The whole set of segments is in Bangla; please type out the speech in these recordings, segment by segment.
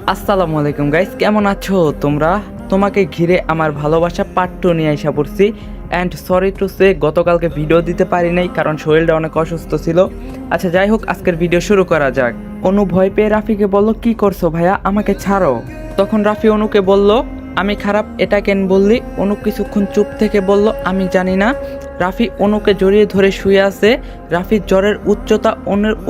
আসসালামু আলাইকুম গাইস, কেমন আছো তোমরা? তোমাকে ঘিরে আমার ভালোবাসা পার্ট 2 নিয়ে আইসা পড়ছি। অ্যান্ড সরি টু সে, গতকালকে ভিডিও দিতে পারি নাই কারণ শরীরটা অনেক অসুস্থ ছিল। আচ্ছা যাই হোক, আজকের ভিডিও শুরু করা যাক। অনু ভয় পেয়ে রাফিকে বলল, কি করছো ভাইয়া, আমাকে ছাড়ো। তখন রাফি অনুকে বলল, আমি খারাপ এটা কেন বললি? অনু কিছুক্ষণ চুপ থেকে বলল, আমি জানি না। রাফি অনুকে জড়িয়ে ধরে শুয়ে আছে। রাফির জ্বরের উচ্চতা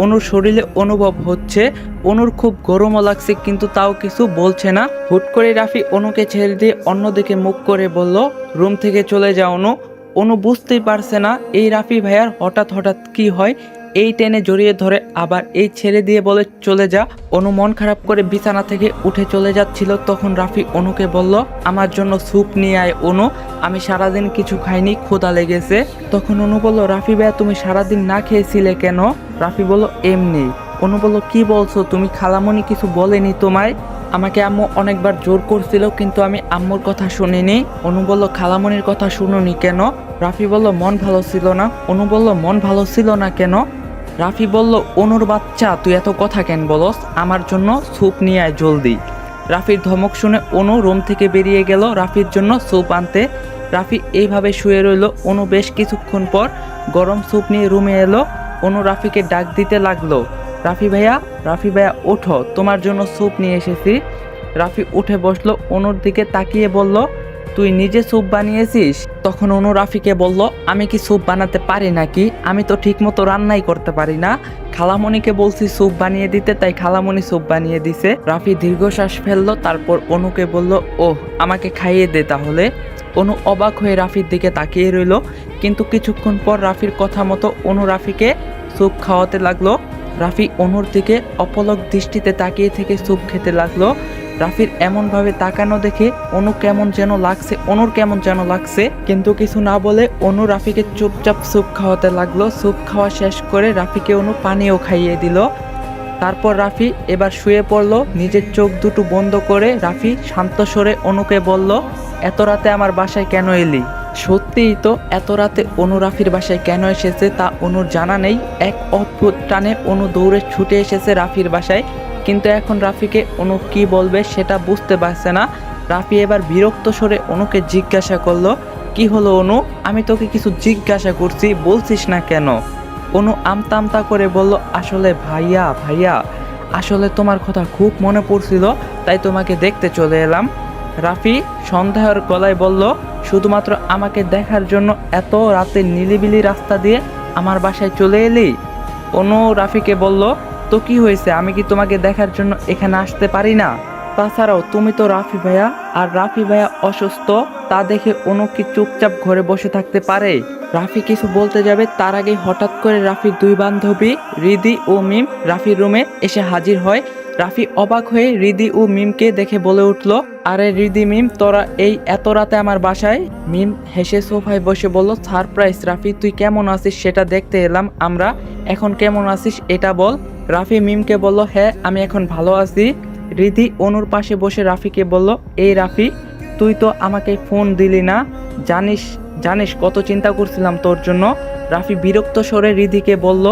অনুর শরীরে অনুভব হচ্ছে। অনুর খুব গরমও লাগছে, কিন্তু তাও কিছু বলছে না। হুট করে রাফি অনুকে ছেড়ে দিয়ে অন্যদিকে মুখ করে বলল, রুম থেকে চলে যাও অনু। অনু বুঝতেই পারছে না এই রাফি ভাইয়ার হঠাৎ হঠাৎ কি হয়। এই টেনে জড়িয়ে ধরে আবার এই ছেড়ে দিয়ে বলে চলে যা। অনু মন খারাপ করে বিছানা থেকে উঠে চলে যাচ্ছিল। তখন রাফি অনুকে বলল, আমার জন্য স্যুপ নিয়ে আয় অনু, আমি সারাদিন কিছু খাইনি, ক্ষুধা লেগেছে। তখন অনু বলল, রাফি ভাইয়া তুমি সারাদিন না খেয়েছিলে কেন? রাফি বলল, এমনি। অনু বলল, কি বলছো তুমি? খালামণি কিছু বলেনি তোমায়? আমাকে আম্মু অনেকবার জোর করছিল, কিন্তু আমি আম্মুর কথা শুনিনি। অনু বলল, খালামণির কথা শুনোনি কেন? রাফি বলল, মন ভালো ছিল না। অনু বলল, মন ভালো ছিল না কেন? রাফি বলল, অনুর বাচ্চা তুই এত কথা কেন বলস? আমার জন্য স্যুপ নিয়ে আয় জলদি। রাফির ধমক শুনে অনু রুম থেকে বেরিয়ে গেল রাফির জন্য স্যুপ আনতে। রাফি এইভাবে শুয়ে রইল। অনু বেশ কিছুক্ষণ পর গরম স্যুপ নিয়ে রুমে এলো। অনু রাফিকে ডাক দিতে লাগলো, রাফি ভাইয়া, রাফি ভাইয়া ওঠো, তোমার জন্য স্যুপ নিয়ে এসেছি। রাফি উঠে বসলো। অনুর দিকে তাকিয়ে বলল, তুই নিজে স্যুপ বানিয়েছিস? তখন অনু রাফিকে বলল, আমি কি স্যুপ বানাতে পারি নাকি? আমি তো ঠিকমতো রান্নাই করতে পারি না। খালামণিকে বলছি স্যুপ বানিয়ে দিতে, তাই খালামণি স্যুপ বানিয়ে দিছে। রাফি দীর্ঘশ্বাস ফেললো, তারপর অনুকে বলল, ওহ আমাকে খাইয়ে দে তাহলে। অনু অবাক হয়ে রাফির দিকে তাকিয়ে রইল, কিন্তু কিছুক্ষণ পর রাফির কথা মতো অনু রাফিকে স্যুপ খাওয়াতে লাগলো। রাফি অনুর দিকে অপলক দৃষ্টিতে তাকিয়ে থেকে স্যুপ খেতে লাগলো। রাফির এমনভাবে তাকানো দেখে অনুর কেমন যেন লাগছে, কিন্তু কিছু না বলে অনু রাফিকে চুপচাপ স্যুপ খাওয়াতে লাগলো। স্যুপ খাওয়া শেষ করে রাফিকে অনু পানিও খাইয়ে দিল। তারপর রাফি এবার শুয়ে পড়ল। নিজের চোখ দুটো বন্ধ করে রাফি শান্ত স্বরে অনুকে বলল, এত রাতে আমার বাসায় কেন এলি? সত্যিই তো, এত রাতে অনু রাফির বাসায় কেন এসেছে তা অনুর জানা নেই। এক অদ্ভুত টানে অনু দৌড়ে ছুটে এসেছে রাফির বাসায়, কিন্তু এখন রাফিকে অনু কি বলবে সেটা বুঝতে পারছে না। রাফি এবার বিরক্ত স্বরে অনুকে জিজ্ঞাসা করলো, কি হলো অনু? আমি তোকে কিছু জিজ্ঞাসা করছি, বলছিস না কেন? অনু আমতা আমতা করে বলল, আসলে ভাইয়া ভাইয়া আসলে তোমার কথা খুব মনে পড়ছিল, তাই তোমাকে দেখতে চলে এলাম। রাফি সন্দেহের গলায় বলল, শুধুমাত্র আমাকে দেখার জন্য এত রাতে নিলিবিলি রাস্তা দিয়ে আমার বাসায় চলে এলি? অনু রাফিকে বলল, তো কি হয়েছে, আমি কি তোমাকে দেখার জন্য এখানে আসতে পারি না? তাছাড়াও তুমি তো রাফি ভাইয়া, আর রাফি ভাইয়া অসুস্থ, তা দেখে অনু কি চুপচাপ ঘরে বসে থাকতে পারে? রাফি কিছু বলতে যাবে, তার আগে হঠাৎ করে রাফির দুই বান্ধবী রিদি ও মিম রাফির রুমে এসে হাজির হয়। রাফি অবাক হয়ে রিদি ও মিমকে দেখে বলে উঠল, আরে রিদি, মিম, তোরা এই এত রাতে আমার বাসায়? মিম হেসে সোফায় বসে বলল, সারপ্রাইজ রাফি, তুই কেমন আছিস সেটা দেখতে এলাম আমরা। এখন কেমন আছিস এটা বল। রাফি মিমকে বলল, হ্যাঁ আমি এখন ভালো আছি। রিদি অনুর পাশে বসে রাফিকে বলল, এই রাফি, তুই তো আমাকে ফোন দিলি না, জানিস জানিস কত চিন্তা করছিলাম তোর জন্য। রাফি বিরক্ত স্বরে রিদিকে বলল,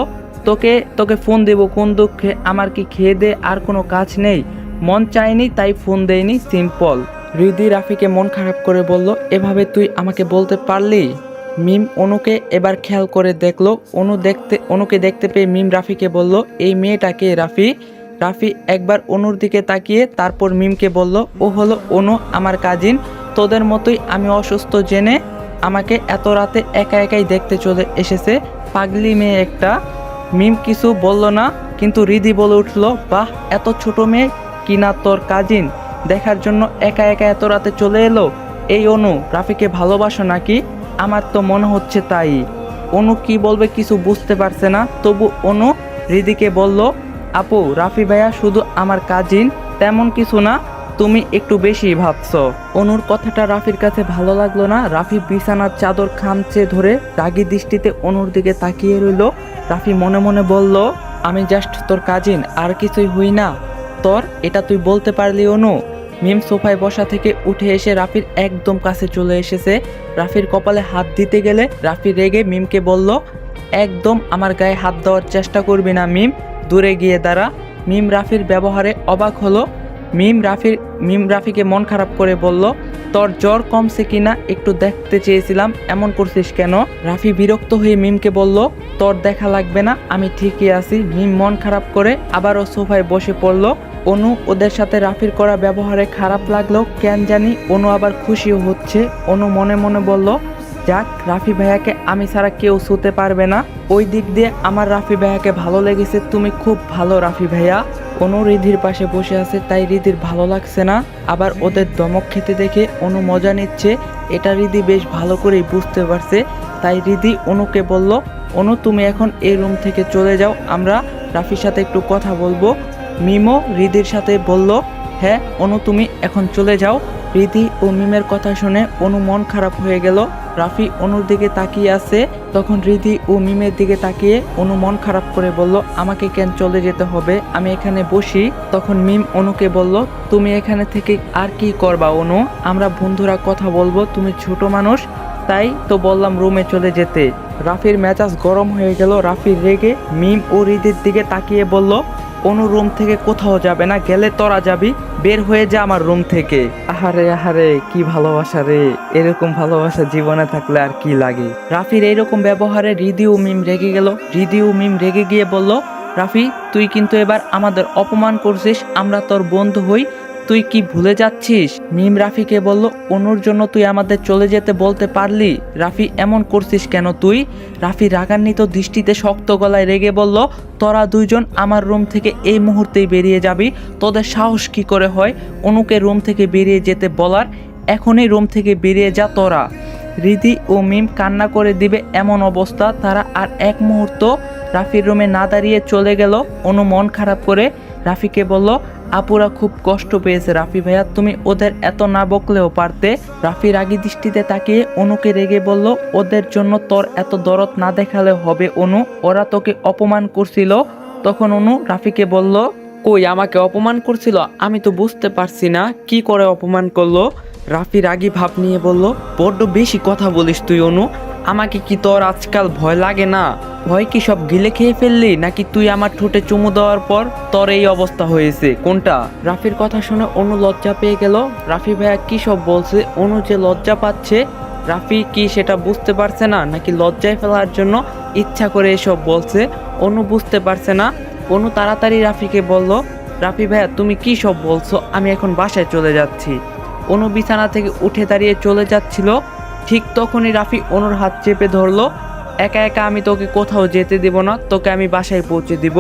তোকে তোকে ফোন দেব কোন দুঃখে? আমার কি খেয়ে দে আর কোনো কাজ নেই? মন চায়নি তাই ফোন দেয়নি, সিম্পল। রিদি রাফিকে মন খারাপ করে বলল, এভাবে তুই আমাকে বলতে পারলি? মিম অনুকে এবার খেয়াল করে দেখলো। অনুকে দেখতে পেয়ে মিম রাফিকে বলল, এই মেয়েটাকে রাফি? রাফি একবার অনুর দিকে তাকিয়ে তারপর মিমকে বলল, ও হলো অনু, আমার কাজিন। তোদের মতোই আমি অসুস্থ জেনে আমাকে এত রাতে একা একাই দেখতে চলে এসেছে, পাগলি মেয়ে একটা। মিম কিছু বলল না, কিন্তু রিদি বলে উঠল, বাহ, এত ছোট মেয়ে কিনা তোর কাজিন, দেখার জন্য একা একা এত রাতে চলে এলো। এই অনু, রাফিকে ভালোবাসো নাকি? আমার তো মনে হচ্ছে তাই। অনু কি বলবে কিছু বুঝতে পারছে না, তবু অনু রিদিকে বলল, আপু, রাফি ভাইয়া শুধু আমার কাজিন, তেমন কিছু না, তুমি একটু বেশি ভাবছো। অনুর কথাটা রাফির কাছে ভালো লাগলো না। রাফি বিছানার চাদর খামচে ধরে রাগী দৃষ্টিতে অনুর দিকে তাকিয়ে রইল। রাফি মনে মনে বলল, আমি জাস্ট তোর কাজিন, আর কিছুই হই না তোর, এটা তুই বলতে পারলি অনু? মিম সোফায় বসা থেকে উঠে এসে রাফির একদম কাছে চলে এসেছে। রাফির কপালে হাত দিতে গেলে রাফি রেগে মিমকে বলল, একদম আমার গায়ে হাত দেওয়ার চেষ্টা করবি না মিম, দূরে গিয়ে দাঁড়া। মিম রাফির ব্যবহারে অবাক হলো। মিম রাফিকে মন খারাপ করে বলল, তোর জ্বর কমছে কিনা একটু দেখতে চেয়েছিলাম, এমন করছিস কেন? রাফি বিরক্ত হয়ে মিমকে বলল, তোর দেখা লাগবে না, আমি ঠিকই আছি। মিম মন খারাপ করে আবারও সোফায় বসে পড়ল। অনু ওদের সাথে রাফির করা ব্যবহারে খারাপ লাগলো কেন জানি, অনু আবার খুশিও হচ্ছে। অনু মনে মনে বলল, যাক, রাফি ভাইয়াকে আমি ছাড়া কেউ ছুতে পারবে না। ওই দিক দিয়ে আমার রাফি ভাইয়াকে ভালো লেগেছে, তুমি খুব ভালো রাফি ভাইয়া। অনু রিধির পাশে বসে আছে, তাই রিধির ভালো লাগছে না। আবার ওদের ধমক খেতে দেখে অনু মজা নিচ্ছে, এটা রিধি বেশ ভালো করেই বুঝতে পারছে। তাই রিধি অনুকে বলল, অনু তুমি এখন এই রুম থেকে চলে যাও, আমরা রাফির সাথে একটু কথা বলবো। মিমও রিধির সাথে বলল, হ্যাঁ অনু তুমি এখন চলে যাও। রিধি ও মিমের কথা শুনে অনু মন খারাপ হয়ে গেল। রাফি অনুর দিকে তাকিয়ে আছে, তখন রিধি ও মিমের দিকে তাকিয়ে অনু মন খারাপ করে বলল, আমাকে কেন চলে যেতে হবে, আমি এখানে বসি। তখন মিম অনুকে বলল, তুমি এখানে থেকে আর কি করবা অনু, আমরা বন্ধুরা কথা বলবো, তুমি ছোট মানুষ, তাই তো বললাম রুমে চলে যেতে। রাফির মেজাজ গরম হয়ে গেল। রাফি রেগে মিম ও রিধির দিকে তাকিয়ে বলল, অনু রুম থেকে কোথাও যাবে না, গেলে তোরা যাবি, বের হয়ে যা আমার রুম থেকে। আহারে আহারে, কি ভালোবাসা রে, এরকম ভালোবাসা জীবনে থাকলে আর কি লাগে। রাফির এইরকম ব্যবহারে রিধি ও মিম রেগে গেল। রিধি ও মিম রেগে গিয়ে বলল, রাফি তুই কিন্তু এবার আমাদের অপমান করছিস, আমরা তোর বন্ধু হই, তুই কি ভুলে যাচ্ছিস? মিম রাফিকে বলল, অনুর জন্য তুই আমাদের চলে যেতে বলতে পারলি, রাফি এমন করছিস কেন তুই? রাফি রাগান্বিত দৃষ্টিতে শক্ত গলায় রেগে বলল, তোরা দুইজন আমার রুম থেকে এই মুহূর্তেই বেরিয়ে যাবি, তোদের সাহস কি করে হয় অনুকে রুম থেকে বেরিয়ে যেতে বলার? এখনই রুম থেকে বেরিয়ে যা তোরা। রিধি ও মিম কান্না করে দিবে এমন অবস্থা, তারা আর এক মুহূর্ত রাফির রুমে না দাঁড়িয়ে চলে গেল। অনু মন খারাপ করে রাফিকে বলল, আপুরা খুব কষ্ট পেয়েছে, রাফি ভাইয়া তুমি ওদের এত না বকলেও পারতে। রাফি রাগী দৃষ্টিতে তাকিয়ে অনুকে রেগে বলল, ওদের জন্য তোর এত দরদ না দেখালে হবে অনু, ওরা তোকে অপমান করছিল। তখন অনু রাফিকে বলল, কই আমাকে অপমান করছিল, আমি তো বুঝতে পারছি না কি করে অপমান করলো। রাফি রাগী ভাব নিয়ে বলল, বড্ড বেশি কথা বলিস তুই অনু, আমাকে কি তোর আজকাল ভয় লাগে না? ভয় কি সব গিলে খেয়ে ফেললি, নাকি তুই আমার ঠোঁটে চুমু দেওয়ার পর তোর এই অবস্থা হয়েছে, কোনটা? রাফির কথা শুনে অনু লজ্জা পেয়ে গেল। রাফি ভাইয়া কি সব বলছে, অনু যে লজ্জা পাচ্ছে, রাফি কি সেটা বুঝতে পারছে না, নাকি লজ্জায় ফেলার জন্য ইচ্ছা করে এসব বলছে, অনু বুঝতে পারছে না। অনু তাড়াতাড়ি রাফিকে বলল, রাফি ভাইয়া তুমি কি সব বলছো, আমি এখন বাসায় চলে যাচ্ছি। অনু বিছানা থেকে উঠে দাঁড়িয়ে চলে যাচ্ছিল, ঠিক তখনই রাফি অনুর হাত চেপে ধরলো, একা একা আমি তোকে কোথাও যেতে দিব না, তোকে আমি বাসায় পৌঁছে দিব।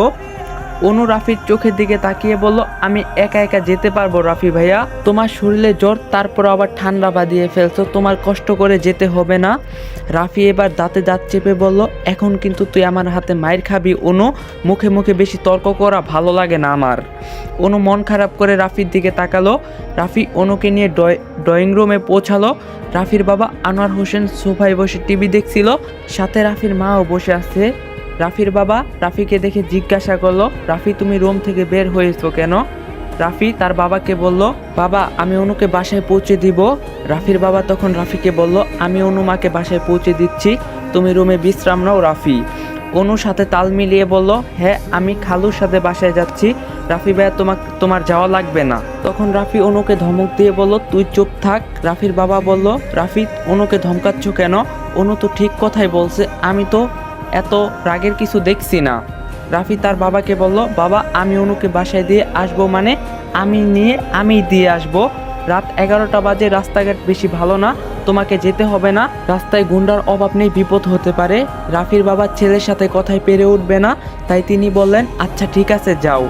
অনু রাফির চোখের দিকে তাকিয়ে বলল, আমি একা একা যেতে পারবো রাফি ভাইয়া, তোমার শরীরে জ্বর, তারপর আবার ঠান্ডা বাঁধিয়ে ফেলছো, তোমার কষ্ট করে যেতে হবে না। রাফি এবার দাঁতে দাঁত চেপে বলল, এখন কিন্তু তুই আমার হাতে মাইর খাবি অনু, মুখে মুখে বেশি তর্ক করা ভালো লাগে না আমার। অনু মন খারাপ করে রাফির দিকে তাকালো। রাফি অনুকে নিয়ে ড্রয়িং রুমে পৌঁছালো। রাফির বাবা আনোয়ার হোসেন সোফায় বসে টিভি দেখছিল, সাথে রাফির মাও বসে আছে। রাফির বাবা রাফিকে দেখে জিজ্ঞাসা করলো, রাফি তুমি রুম থেকে বের হয়েছো কেন? রাফি তার বাবাকে বলল, বাবা আমি অনুকে বাসায় পৌঁছে দিব। রাফির বাবা তখন রাফিকে বলল, আমি অনু মাকে বাসায় পৌঁছে দিচ্ছি, তুমি রুমে বিশ্রাম নাও। রাফি অনুর সাথে তাল মিলিয়ে বলল, হ্যাঁ আমি খালুর সাথে বাসায় যাচ্ছি, রাফি ভাইয়া তোমার যাওয়া লাগবে না। তখন রাফি অনুকে ধমক দিয়ে বলল, তুই চুপ থাক। রাফির বাবা বলল, রাফি অনুকে ধমকাচ্ছ কেন? অনু তো ঠিক কথাই বলছে, আমি তো এত রাগের কিছু দেখছি না। রাফি তার বাবাকে বলল, বাবা আমি অনুকে বাসায় দিয়ে আসবো, মানে আমি দিয়ে আসবো। রাত 11টা বাজে, রাস্তাঘাট বেশি ভালো না, তোমাকে যেতে হবে না, রাস্তায় গুন্ডার অভাব নেই, বিপদ হতে পারে। রাফির বাবা ছেলের সাথে কথায় পেরে উঠবে না, তাই তিনি বললেন, আচ্ছা ঠিক আছে যাও।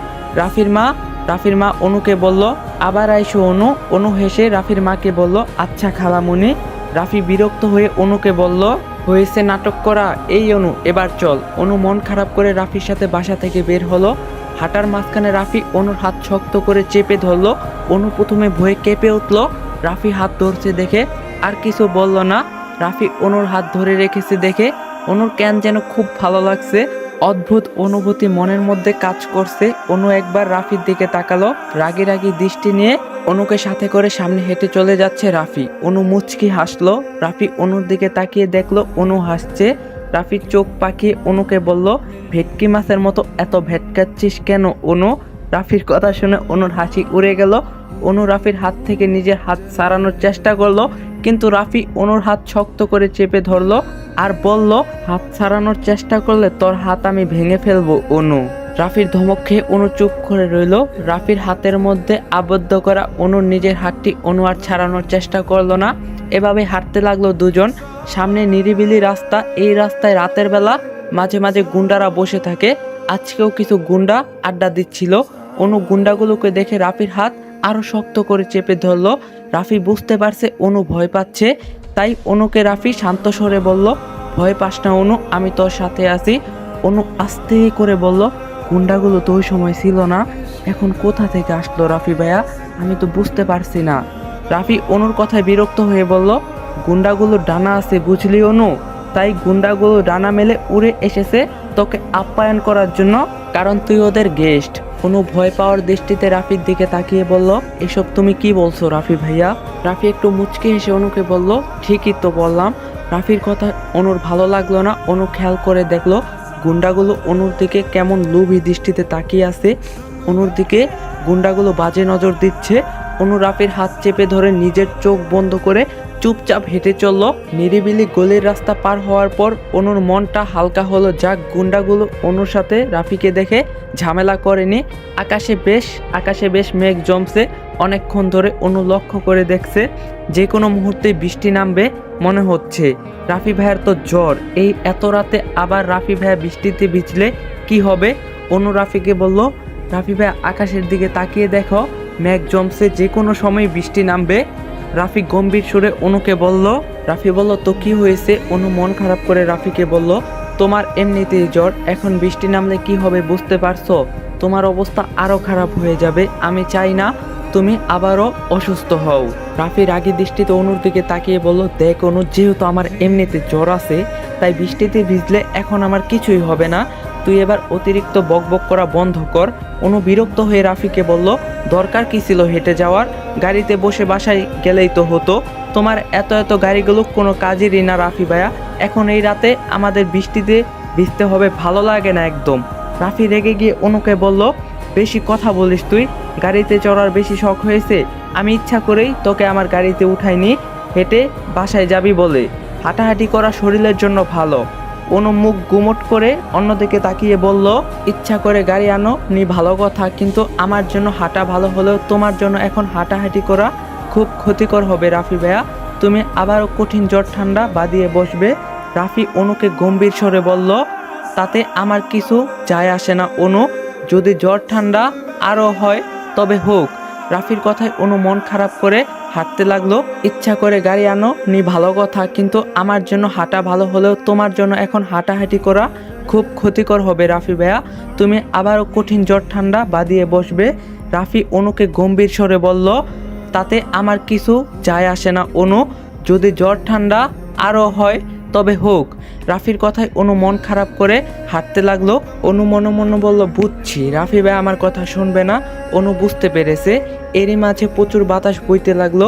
রাফির মা অনুকে বলল, আবার আইসো অনু। অনু হেসে রাফির মাকে বলল, আচ্ছা খালামুনি। রাফি বিরক্ত হয়ে অনুকে বলল, হয়েছে নাটক করা, এই অনু এবার চল। অনু মন খারাপ করে রাফির সাথে বাসা থেকে বের হলো। হাঁটার মাঝখানে রাফি অনুর হাত শক্ত করে চেপে ধরলো। অনু প্রথমে ভয়ে কেঁপে উঠল। রাফি হাত ধরছে দেখে আর কিছু বলল না। রাফি অনুর হাত ধরে রেখেছে দেখে অনুর কেন যেন খুব ভালো লাগছে। অদ্ভুত অনুভূতি মনের মধ্যে কাজ করছে। অনু একবার রাফির দিকে তাকালো, রাগী রাগী দৃষ্টি নিয়ে অনুকে সাথে করে সামনে হেঁটে চলে যাচ্ছে রাফি। অনু মুচকি হাসলো। রাফি অনুর দিকে তাকিয়ে দেখলো অনু হাসছে। রাফি চোখ পাকিয়ে অনুকে বলল, ভেটকি মাছের মতো এত ভেটকাচ্ছিস কেন অনু? রাফির কথা শুনে অনুর হাসি উড়ে গেল। অনু রাফির হাত থেকে নিজের হাত ছাড়ানোর চেষ্টা করলো, কিন্তু রাফি অনুর হাত শক্ত করে চেপে ধরলো আর বলল, হাত ছাড়ানোর চেষ্টা করলে তোর হাত আমি ভেঙে ফেলবো অনু। রাফির ধমক খেয়ে অনু চুপ করে রইল। রাফির হাতের মধ্যে আবদ্ধ করা অনুর নিজের হাতটি অনু আর ছাড়ানোর চেষ্টা করলো না। এভাবে হাঁটতে লাগলো দুজন। সামনে নিরিবিলি রাস্তা, এই রাস্তায় রাতের বেলা মাঝে মাঝে গুন্ডারা বসে থাকে। আজকেও কিছু গুন্ডা আড্ডা দিচ্ছিল। অনু গুন্ডাগুলোকে দেখে রাফির হাত আরো শক্ত করে চেপে ধরলো। রাফি বুঝতে পারছে অনু ভয় পাচ্ছে, তাই অনুকে রাফি শান্ত স্বরে বলল, ভয় পাস না অনু, আমি তোর সাথে আছি। অনু আস্তে করে বলল, গুন্ডাগুলো তো ওই সময় ছিল না, এখন কোথা থেকে আসলো রাফি ভাইয়া, আমি তো বুঝতে পারছি না। রাফি অনুর কথায় বিরক্ত হয়ে বলল, গুন্ডাগুলো ডানা আছে বুঝলি অনু, তাই গুন্ডাগুলো ডানা মেলে উড়ে এসেছে তোকে আপ্যায়ন করার জন্য, কারণ তুই ওদের গেস্ট। অনু ভয় পাওয়ার দৃষ্টিতে রাফির দিকে তাকিয়ে বলল, এসব তুমি কি বলছো রাফি ভাইয়া? রাফি একটু মুচকি হেসে অনুকে বলল, ঠিকই তো বললাম। রাফির কথা অনুর ভালো লাগলো না। অনু খেয়াল করে দেখলো গুন্ডাগুলো অনুর দিকে কেমন লোভী দৃষ্টিতে তাকিয়ে আছে। অনুর দিকে গুন্ডাগুলো বাজে নজর দিচ্ছে। অনু রাফির হাত চেপে ধরে নিজের চোখ বন্ধ করে চুপচাপ হেঁটে চলল। নিরিবিলি গলির রাস্তা পার হওয়ার পর অনুর মনটা হালকা হলো। যাক, গুন্ডাগুলো অনুর সাথে রাফিকে দেখে ঝামেলা করেনি। আকাশে বেশ মেঘ জমছে। অনেকক্ষণ ধরে অনু লক্ষ্য করে দেখছে যে কোনো মুহূর্তে বৃষ্টি নামবে মনে হচ্ছে। রাফি ভাইয়ের তো জ্বর, এই এত রাতে আবার রাফি ভাইয়া বৃষ্টিতে ভিজলে কি হবে? অনু রাফিকে বলল, রাফি ভাইয়া আকাশের দিকে তাকিয়ে দেখো, মেঘ জমছে, যে কোনো সময় বৃষ্টি নামবে। রাফি গম্ভীর সুরে অনুকে বলল। রাফি বলল, তো কি হয়েছে? অনু মন খারাপ করে রাফিকে বলল, তোমার এমনিতেই জ্বর, এখন বৃষ্টি নামলে কি হবে বুঝতে পারছো? তোমার অবস্থা আরও খারাপ হয়ে যাবে। আমি চাই না তুমি আবারও অসুস্থ হও। রাফি রাগী দৃষ্টিতে অনুর দিকে তাকিয়ে বলল, দেখ অনু, যেহেতু আমার এমনিতে জ্বর আছে, তাই বৃষ্টিতে ভিজলে এখন আমার কিছুই হবে না। তুই এবার অতিরিক্ত বকবক করা বন্ধ কর। অনু বিরক্ত হয়ে রাফিকে বলল, দরকার কি ছিল হেঁটে যাওয়ার? গাড়িতে বসে বাসায় গেলেই তো হতো। তোমার এত গাড়িগুলো কোনো কাজেরই না রাফি ভাইয়া। এখন এই রাতে আমাদের বৃষ্টিতে ভিজতে হবে, ভালো লাগে না একদম। রাফি রেগে গিয়ে অনুকে বলল, বেশি কথা বলিস তুই, গাড়িতে চড়ার বেশি শখ হয়েছে? আমি ইচ্ছা করেই তোকে আমার গাড়িতে উঠাইনি হেঁটে বাসায় যাবি বলে। হাঁটাহাঁটি করা শরীরের জন্য ভালো। অনু মুখ গুমট করে অন্যদিকে তাকিয়ে বলল, ইচ্ছা করে গাড়ি আনো নি ভালো কথা, কিন্তু আমার জন্য হাঁটা ভালো হলেও তোমার জন্য এখন হাঁটাহাঁটি করা খুব ক্ষতিকর হবে রাফি ভাইয়া। তুমি আবারও কঠিন জ্বর ঠান্ডা বাদিয়ে বসবে। রাফি অনুকে গম্ভীর স্বরে বলল, তাতে আমার কিছু যায় আসে না অনু, যদি জ্বর ঠান্ডা আরও হয় তবে হোক। রাফির কথায় অনু মন খারাপ করে হাঁটতে লাগলো। ইচ্ছা করে গাড়ি আনো নি ভালো কথা, কিন্তু আমার জন্য হাঁটা ভালো হলেও তোমার জন্য এখন হাঁটাহাঁটি করা খুব ক্ষতিকর হবে রাফি ভাইয়া। তুমি আবারও কঠিন জ্বর ঠান্ডা বাদিয়ে বসবে। রাফি অনুকে গম্ভীর স্বরে বলল, তাতে আমার কিছু যায় আসে না অনু, যদি জ্বর ঠান্ডা আরও হয় তবে হোক। রাফির কথায় অনু মন খারাপ করে হাঁটতে লাগলো। অনু মনে মনে বলল, বুঝছি রাফি ভাই আমার কথা শুনবে না। অনু বুঝতে পেরেছে। এরই মাঝে প্রচুর বাতাস বইতে লাগলো।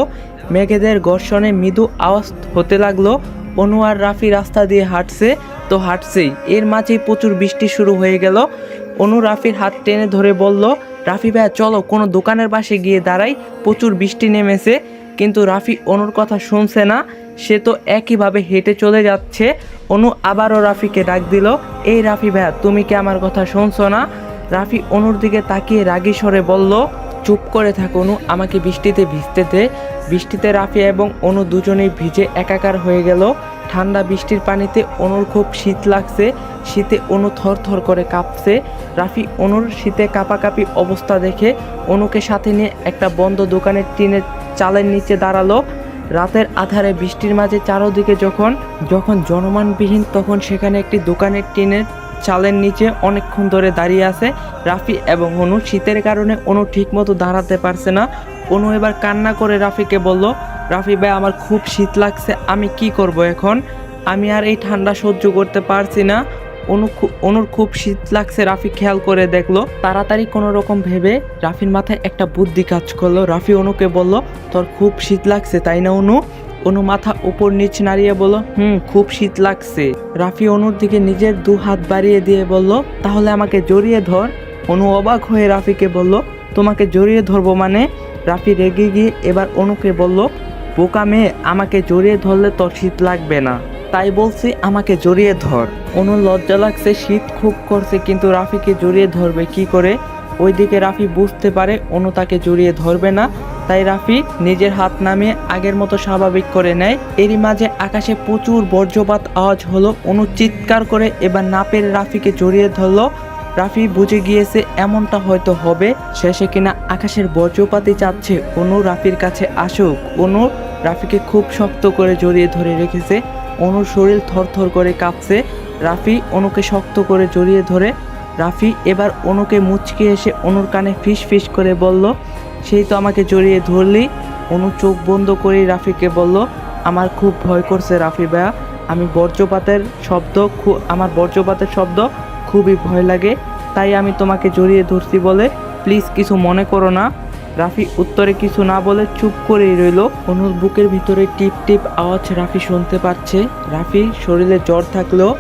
মেঘেদের ঘর্ষণে মৃদু আওয়াজ হতে লাগলো। অনু আর রাফি রাস্তা দিয়ে হাঁটছে তো হাঁটছেই, এর মাঝেই প্রচুর বৃষ্টি শুরু হয়ে গেল। অনু রাফির হাত টেনে ধরে বলল, রাফি ভাইয়া চলো কোনো দোকানের পাশে গিয়ে দাঁড়াই, প্রচুর বৃষ্টি নেমেছে। কিন্তু রাফি অনুর কথা শুনছে না, সে তো একইভাবে হেঁটে চলে যাচ্ছে। অনু আবারও রাফিকে ডাক দিল, এই রাফি ভাইয়া, তুমি কি আমার কথা শুনছো না? রাফি অনুর দিকে তাকিয়ে রাগী স্বরে বলল, চুপ করে থাক অনু, আমাকে বৃষ্টিতে ভিজতে দে। বৃষ্টিতে রাফি এবং অনু দুজনেই ভিজে একাকার হয়ে গেল। ঠান্ডা বৃষ্টির পানিতে অনুর খুব শীত লাগছে। শীতে অনু থরথর করে কাঁপছে। রাফি অনুর শীতে কাঁপাকাঁপি অবস্থা দেখে অনুকে সাথে নিয়ে একটা বন্ধ দোকানের টিনের চালের নিচে দাঁড়ালো। রাতের আধারে বৃষ্টির মাঝে চারদিকে যখন জনমানবিহীন, তখন সেখানে একটি দোকানের টিনের চালের নিচে অনেকক্ষণ ধরে দাঁড়িয়ে আছে রাফি এবং অনু। শীতের কারণে অনু ঠিকমতো দাঁড়াতে পারছে না। অনু এবার কান্না করে রাফিকে বলল, রাফি ভাই আমার খুব শীত লাগছে, আমি কি করব এখন? আমি আর এই ঠান্ডা সহ্য করতে পারছি না। অনুর খুব শীত লাগছে। রাফি খেয়াল করে দেখলো। তাড়াতাড়ি কোনো রকম ভেবে রাফির মাথায় একটা বুদ্ধি কাজ করলো। রাফি অনুকে বলল, তোর খুব শীত লাগছে তাই না অনু? অনু মাথা উপর নিচ নাড়িয়ে বলল, খুব শীত লাগছে। রাফি অনুর দিকে নিজের দু হাত বাড়িয়ে দিয়ে বলল, তাহলে আমাকে জড়িয়ে ধর। অনু অবাক হয়ে রাফিকে বলল, তোমাকে জড়িয়ে ধরবো মানে? রাফি রেগে গিয়ে এবার অনুকে বলল, বোকা মেয়ে, আমাকে জড়িয়ে ধরলে তোর শীত লাগবে না, তাই বলছি আমাকে জড়িয়ে ধর। অনুর লজ্জা লাগছে, শীত খুব করছে, কিন্তু রাফিকে জড়িয়ে ধরবে কি করে? ওইদিকে রাফি বুঝতে পারে অনু তাকে জড়িয়ে ধরবে না, তাই রাফি নিজের হাত নামিয়ে আগের মতো স্বাভাবিক করে নেয়। এরই মাঝে আকাশে প্রচুর বজ্রপাত আওয়াজ হলো। অনু চিৎকার করে এবার না পেরে রাফিকে জড়িয়ে ধরলো। রাফি বুঝে গিয়েছে এমনটা হয়তো হবে, শেষে কিনা আকাশের বজ্রপাতই চাচ্ছে অনু রাফির কাছে আসুক। অনু রাফিকে খুব শক্ত করে জড়িয়ে ধরে রেখেছে। অনুর শরীর থরথর করে কাঁপছে। রাফি অনুকে শক্ত করে জড়িয়ে ধরে। রাফি এবার অনুকে মুচকি এসে অনুর কানে ফিস ফিস করে বলল, সেই তো আমাকে জড়িয়ে ধরলি। অনু চোখ বন্ধ করে রাফিকে বলল, আমার খুব ভয় করছে রাফি ভাইয়া, আমার বজ্রপাতের শব্দ খুবই ভয় লাগে, তাই আমি তোমাকে জড়িয়ে ধরছি বলে, প্লিজ কিছু মনে করো না। রাফি উত্তরে কিছু না বলে চুপ করেই রইল। অনুর বুকের ভিতরে টিপ টিপ আওয়াজ রাফি শুনতে পাচ্ছে। রাফির শরীরে জ্বর থাকলেও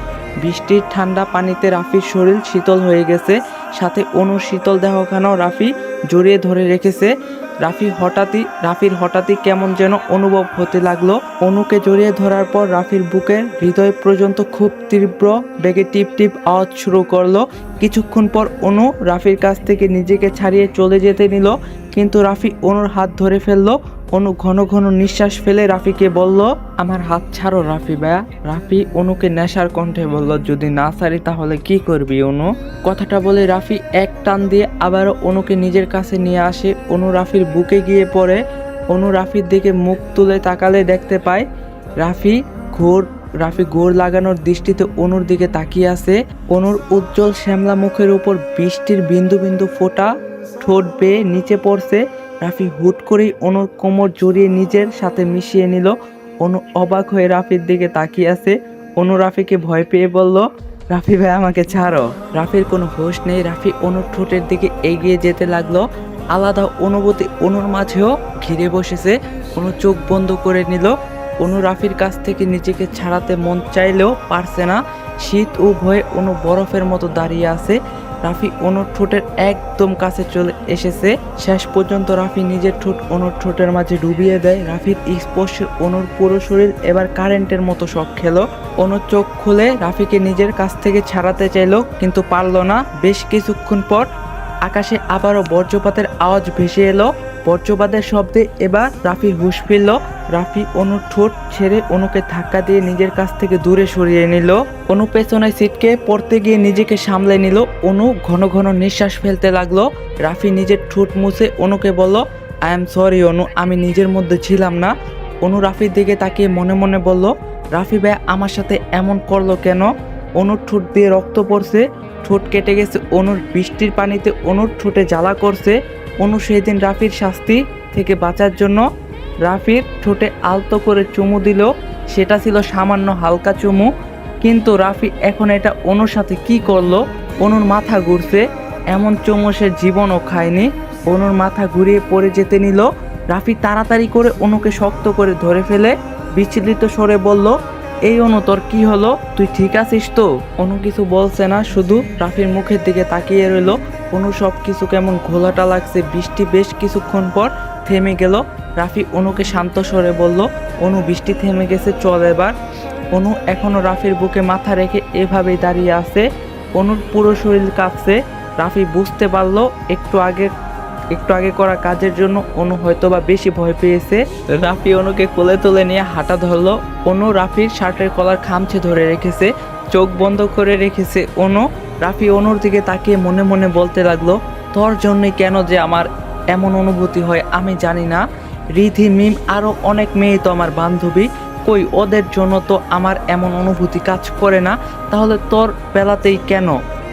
বৃষ্টির ঠান্ডা পানিতে রাফির শরীর শীতল হয়ে গেছে, সাথে অনুর শীতল দেহখানাও রাফি জড়িয়ে ধরে রেখেছে। রাফির হঠাৎই কেমন যেন অনুভব হতে লাগলো। অনুকে জড়িয়ে ধরার পর রাফির বুকের হৃদয় পর্যন্ত খুব তীব্র বেগে টিপ টিপ আওয়াজ শুরু করলো। কিছুক্ষণ পর অনু রাফির কাছ থেকে নিজেকে ছাড়িয়ে চলে যেতে নিল, কিন্তু রাফি অনুর হাত ধরে ফেললো। অনু ঘন ঘন নিঃশ্বাস ফেলে রাফিকে বলল, আমার হাত ছাড়ো রাফি ভাইয়া। রাফি অনুকে নেশার কণ্ঠে বলল, যদি না ছাড়ি তাহলে কি করবি অনু? কথাটা বলে রাফি এক টান দিয়ে আবারও অনুকে নিজের কাছে নিয়ে আসে। অনু রাফির বুকে গিয়ে পড়ে। অনু রাফির দিকে মুখ তুলে তাকালে দেখতে পায় রাফি ঘোর লাগানোর দৃষ্টিতে অনুর দিকে তাকিয়ে আছে। অনুর উজ্জ্বল শ্যামলা মুখের উপর বৃষ্টির বিন্দু বিন্দু ফোঁটা ঠোঁট বেয়ে নিচে পড়ছে। রাফি হুট করেই অনুর কোমর জড়িয়ে নিজের সাথে মিশিয়ে নিল। অনু অবাক হয়ে রাফির দিকে তাকিয়ে আছে। অনু রাফিকে ভয় পেয়ে বলল, রাফি ভাই আমাকে ছাড়ো। রাফির কোনো হুঁশ নেই। রাফি অনুর ঠোঁটের দিকে এগিয়ে যেতে লাগলো। আলাদা অনুভূতি অনুর মাঝেও ঘিরে বসেছে। অনু চোখ বন্ধ করে নিল। অনু রাফির কাছ থেকে নিজেকে ছাড়াতে মন চাইলেও পারছে না। শীত ও ভয়ে অনু বরফের মতো দাঁড়িয়ে আছে। রাফি অনুর ঠোঁটের একদম কাছে চলে এসেছে। শেষ পর্যন্ত রাফি নিজের ঠোঁট অনুর ঠোঁটের মাঝে ডুবিয়ে দেয়। রাফির স্পর্শে অনুর পুরো শরীর এবার কারেন্টের মতো শক খেলো। অনুর চোখ খুলে রাফিকে নিজের কাছ থেকে ছাড়াতে চাইলো, কিন্তু পারল না। বেশ কিছুক্ষণ পর আকাশে আবারও বজ্রপাতের আওয়াজ ভেসে এলো। বজ্রপাতের শব্দে এবার রাফির হুঁশ ফিরল। রাফি অনুর ঠোঁট ছেড়ে অনুকে ধাক্কা দিয়ে নিজের কাছ থেকে দূরে সরিয়ে নিল। অনু পেছনে সিটকে পড়তে গিয়ে নিজেকে সামলে নিল। অনু ঘন ঘন নিঃশ্বাস ফেলতে লাগলো। রাফি নিজের ঠোঁট মুছে অনুকে বলল, আই এম সরি অনু, আমি নিজের মধ্যে ছিলাম না। অনু রাফির দিকে তাকিয়ে মনে মনে বলল, রাফি ভাই আমার সাথে এমন করলো কেন? অনুর ঠোঁট দিয়ে রক্ত পড়ছে, ঠোঁট কেটে গেছে। অনুর বৃষ্টির পানিতে অনুর ঠোঁটে জ্বালা করছে। অনু সেই দিন রাফির শাস্তি থেকে বাঁচার জন্য রাফির ঠোঁটে আলতো করে চুমু দিল। সেটা ছিল সামান্য হালকা চুমু, কিন্তু রাফি এখন এটা অনুর সাথে কি করলো? অনুর মাথা ঘুরছে। এমন চুমু সে জীবনও খায়নি। অনুর মাথা ঘুরিয়ে পড়ে যেতে নিল। রাফি তাড়াতাড়ি করে অনুকে শক্ত করে ধরে ফেলে বিচলিত স্বরে বলল, এই অনু, তোর কি হলো? তুই ঠিক আছিস তো? অনু কিছু বলছে না, শুধু রাফির মুখের দিকে তাকিয়ে রইল। অনু সব কিছু কেমন ঘোলাটা লাগছে। বৃষ্টি বেশ কিছুক্ষণ পর থেমে গেল। রাফি অনুকে শান্ত স্বরে বলল, অনু বৃষ্টি থেমে গেছে, চল এবার। অনু এখনো রাফির বুকে মাথা রেখে এভাবেই দাঁড়িয়ে আছে। অনুর পুরো শরীর কাঁপছে। রাফি বুঝতে পারলো একটু আগে করা কাজের জন্য অনু হয়তোবা বেশি ভয় পেয়েছে। রাফি অনুকে কোলে তুলে নিয়ে হাঁটা ধরলো। অনু রাফির শার্টের কলার খামচে ধরে রেখেছে, চোখ বন্ধ করে রেখেছে অনু। রাফি অনুর দিকে তাকিয়ে মনে মনে বলতে লাগলো, তোর জন্যই কেন যে আমার এমন অনুভূতি হয় আমি জানি না। রিধি, মিম আরও অনেক মেয়ে তো আমার বান্ধবী, কই ওদের জন্য তো আমার এমন অনুভূতি কাজ করে না, তাহলে তোর বেলাতেই কেন?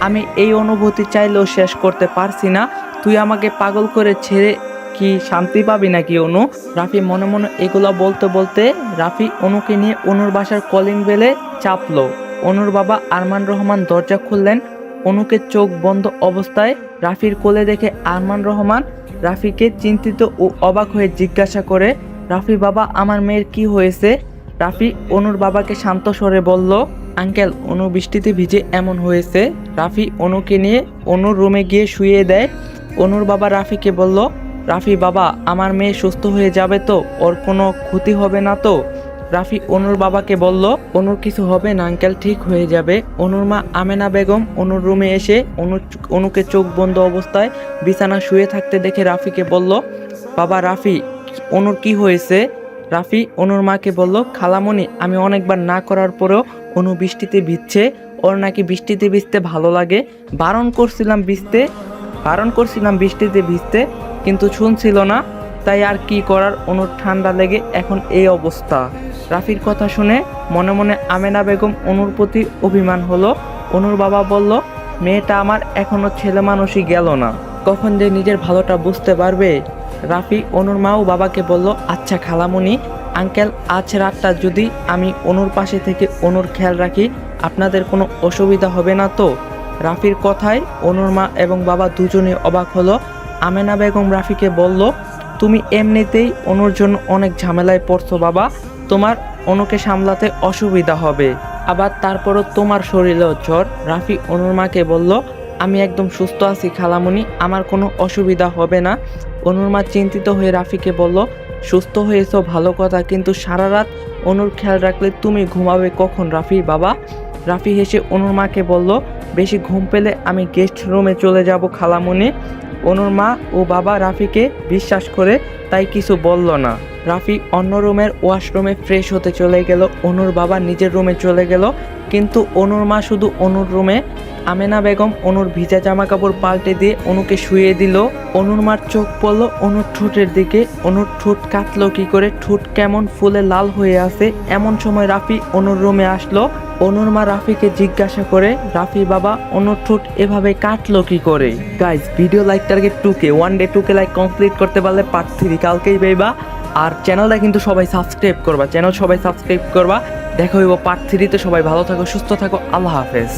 আমি এই অনুভূতি চাইলেও শেষ করতে পারছি না। তুই আমাকে পাগল করে ছেড়ে কি শান্তি পাবি নাকি অনু? রাফি মনে মনে এগুলো বলতে বলতে রাফি অনুকে নিয়ে অনুর বাসার কলিং বেলে চাপলো। অনুর বাবা আরমান রহমান দরজা খুললেন। অনুকে চোখ বন্ধ অবস্থায় রাফির কোলে দেখে আরমান রহমান রাফিকে চিন্তিত ও অবাক হয়ে জিজ্ঞাসা করে, রাফি বাবা, আমার মেয়ের কি হয়েছে? রাফি অনুর বাবাকে শান্ত স্বরে বলল, আঙ্কেল অনু বৃষ্টিতে ভিজে এমন হয়েছে। রাফি অনুকে নিয়ে অনুর রুমে গিয়ে শুয়ে দেয়। অনুর বাবা রাফিকে বলল, রাফি বাবা আমার মেয়ে সুস্থ হয়ে যাবে তো, ওর কোনো ক্ষতি হবে না তো? রাফি অনুর বাবাকে বলল, অনুর কিছু হবে না আঙ্কেল, ঠিক হয়ে যাবে। অনুর মা আমেনা বেগম অনুর রুমে এসে অনুকে চোখ বন্ধ অবস্থায় বিছানা শুয়ে থাকতে দেখে রাফিকে বলল, বাবা রাফি অনুর কি হয়েছে? রাফি অনুর মাকে বলল, খালামণি আমি অনেকবার না করার পরেও অনু বৃষ্টিতে ভিজছে, ওর নাকি বৃষ্টিতে ভিজতে ভালো লাগে। বারণ করছিলাম বৃষ্টিতে ভিজতে, কিন্তু শুনছিল না, তাই আর কি করার, অনুর ঠান্ডা লেগে এখন এই অবস্থা। রাফির কথা শুনে মনে মনে আমেনা বেগম অনুর প্রতি অভিমান হলো। অনুর বাবা বলল, মেয়েটা আমার এখনো ছেলে মানুষই গেল না, কখন যে নিজের ভালোটা বুঝতে পারবে। রাফি অনুর মা ও বাবাকে বলল, আচ্ছা খালামণি, আঙ্কেল আজ রাতটা যদি আমি অনুর পাশে থেকে অনুর খেয়াল রাখি আপনাদের কোনো অসুবিধা হবে না তো? রাফির কথায় অনুর মা এবং বাবা দুজনে অবাক হলো। আমেনা বেগম রাফিকে বলল, তুমি এমনিতেই অনুর জন্য অনেক ঝামেলায় পড়ছো বাবা, তোমার অনুকে সামলাতে অসুবিধা হবে, আবার তারপরও তোমার শরীরেও জ্বর। রাফি অনুর মাকে বলল, আমি একদম সুস্থ আছি খালামণি, আমার কোনো অসুবিধা হবে না। অনুর মা চিন্তিত হয়ে রাফিকে বলল, সুস্থ হয়েছো ভালো কথা, কিন্তু সারা রাত অনুর খেয়াল রাখলে তুমি ঘুমাবে কখন রাফি বাবা? রাফি হেসে অনুর মাকে বলল, বেশি ঘুম পেলে আমি গেস্ট রুমে চলে যাব খালামণি। অনুর মা ও বাবা রাফিকে বিশ্বাস করে তাই কিছু বলল না। রাফি অন্য রুমের ওয়াশরুমে ফ্রেশ হতে চলে গেল, অনুর বাবা নিজের রুমে চলে গেল, কিন্তু অনুর মা শুধু অনুর রুমে। আমেনা বেগম অনুর ভিজা জামা কাপড় পাল্টে দিয়ে অনুকে শুয়ে দিল। অনুর মার চোখ পড়ল অনুর ঠোঁটের দিকে, অনুর ঠোঁট কাটলো কি করে, ঠোঁট কেমন ফুলে লাল হয়ে আছে। এমন সময় রাফি অনুর রুমে আসলো। অনুর মা রাফিকে জিজ্ঞাসা করে, রাফি বাবা অনুর ঠোঁট এভাবে কাটলো কি করে? Guys video like target 2K, 1 day 2K like complete করতে পারলে পার্ট 3 কালকেই পাইবা। আর চ্যানেলটা কিন্তু সবাই সাবস্ক্রাইব করবা, দেখা হইব পার্ট 3তে। সবাই ভালো থাকো, সুস্থ থাকো, আল্লাহ হাফেজ।